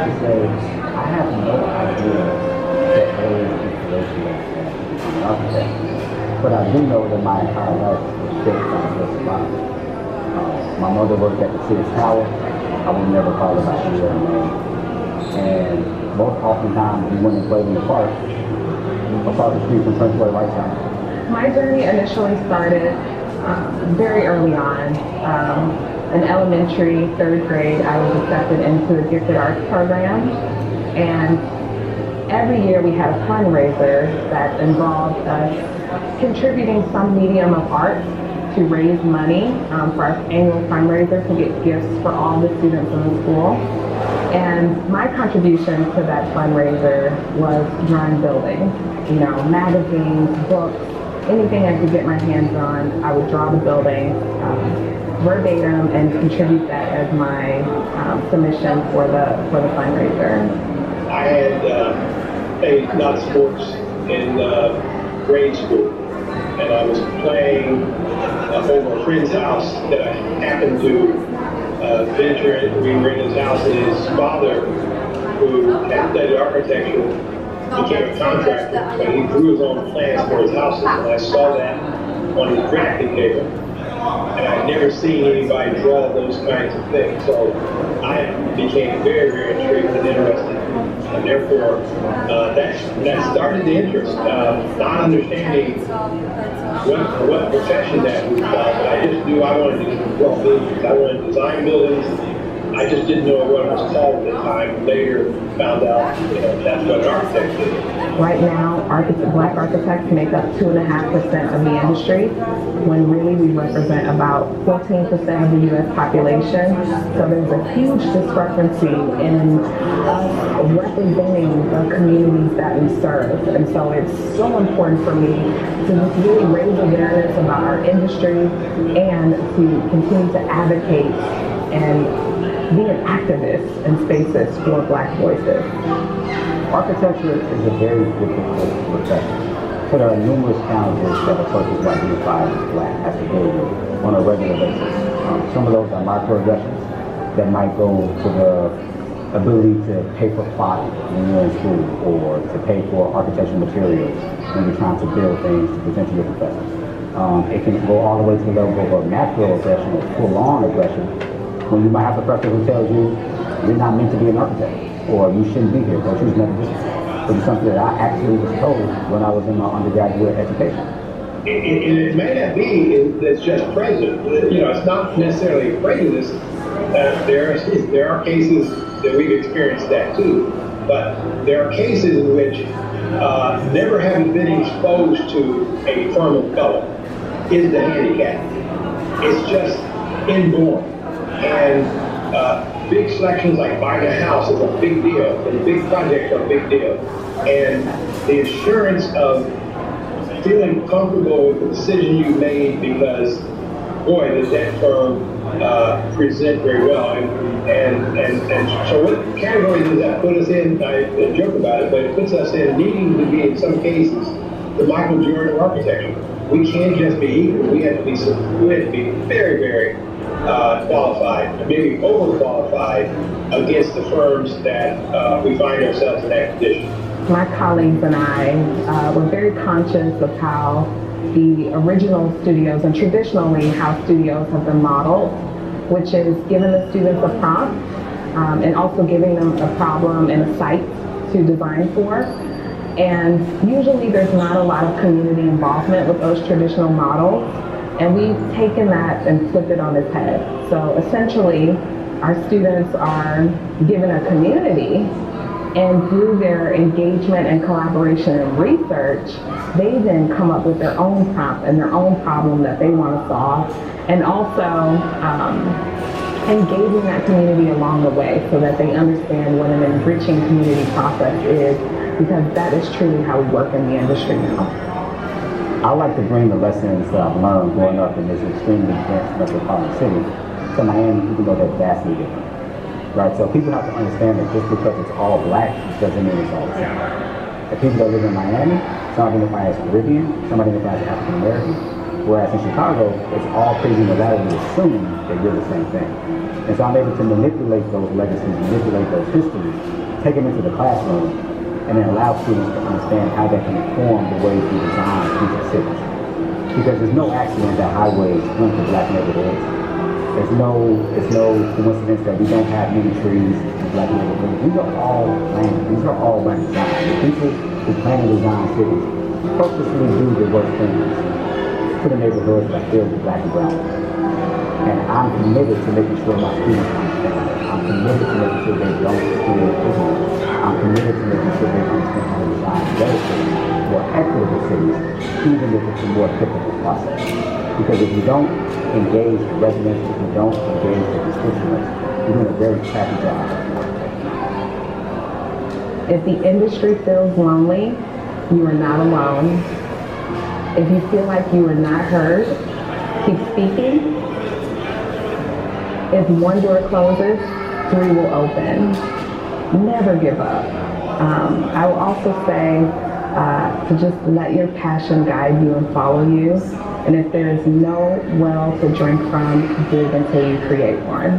Say, I have no idea that there is inspiration as an architect, but I do know that my entire life was shaped by the spot. My mother worked at the Sears Tower. I would never call it by any other name. And most oftentimes we went and played in the park across the street from Prince Floyd Rice House. My journey initially started very early on. In elementary, third grade, I was accepted into the Gifted Arts program, and every year we had a fundraiser that involved us contributing some medium of art to raise money for our annual fundraiser to get gifts for all the students in the school. And my contribution to that fundraiser was drawing buildings, magazines, books, anything I could get my hands on. I would draw the building verbatim and contribute that as my submission for the fundraiser. I had played a lot of sports in grade school, and I was playing over a friend's house that I happened to venture in. We were in his house, and his father, who had studied architecture, became a contractor, but he drew his own plans for his houses, and I saw that on his drafting table. And I'd never seen anybody draw those kinds of things. So I became very, very intrigued and interested. And therefore, that started the interest. Not understanding what profession that was about, but I just knew I wanted to draw buildings. I wanted to design buildings. I just didn't know what it was called at the time. Later found out, that's what an architect is. Right now, Black architects make up 2.5% of the industry, when really we represent about 14% of the U.S. population. So there's a huge discrepancy in us representing the communities that we serve. And so it's so important for me to just really raise awareness about our industry and to continue to advocate and be an activist in spaces for Black voices. Architecture is a very difficult profession. So there are numerous challenges that a person who identifies as Black has to deal with on a regular basis. Some of those are microaggressions that might go to the ability to pay for plot when you're in school, or to pay for architectural materials when you're trying to build things to present to your professors. It can go all the way to the level of a macroaggression or full-on aggression, when you might have a professor who tells you you're not meant to be an architect, or you shouldn't be here, or choose another discipline. Which is something that I actually was told when I was in my undergraduate education. It may not be it's just present. It's not necessarily prejudice. There are cases that we've experienced that too, but there are cases in which never having been exposed to a firm of color is the handicap. It's just inborn. And big selections like buying a house is a big deal, and big projects are a big deal. And the assurance of feeling comfortable with the decision you made because, boy, does that firm present very well. And so what category does that put us in? I joke about it, but it puts us in needing to be, in some cases, the Michael Jordan of architecture. We can't just be equal. We have to be very, very qualified, maybe overqualified against the firms that we find ourselves in that condition. My colleagues and I were very conscious of how the original studios and traditionally how studios have been modeled, which is giving the students a prompt and also giving them a problem and a site to design for. And usually there's not a lot of community involvement with those traditional models. And we've taken that and flipped it on its head. So essentially, our students are given a community, and through their engagement and collaboration and research, they then come up with their own prompt and their own problem that they want to solve, and also engaging that community along the way so that they understand what an enriching community process is, because that is truly how we work in the industry now. I like to bring the lessons that I've learned growing up in this extremely dense metropolitan city to Miami, even though they're vastly different. Right? So people have to understand that just because it's all Black doesn't mean it's all the same. The people that live in Miami, some identify as Caribbean, some identify as African American, Whereas in Chicago, it's all pretty unilaterally assumed that you're the same thing. And so I'm able to manipulate those legacies, manipulate those histories, take them into the classroom, and then allow students to understand how they can inform the way we design future cities. Because there's no accident that highways link to black neighborhoods. It's no coincidence that we don't have many trees in black neighborhoods. These are all planned. These are all by design. The people who plan and design cities purposely do the worst things to the neighborhoods that are filled with black and brown. And I'm committed to making sure my students understand that. I'm committed to making sure they don't feel ignorant. I'm committed to making sure they understand how to design better cities, more equitable cities, even if it's a more difficult process. Because if you don't engage the residents, if you don't engage the constituents, you're doing a very crappy job. If the industry feels lonely, you are not alone. If you feel like you are not heard, keep speaking. If one door closes, 3 will open. Never give up. I will also say to just let your passion guide you and follow you. And if there is no well to drink from, dig until you create one.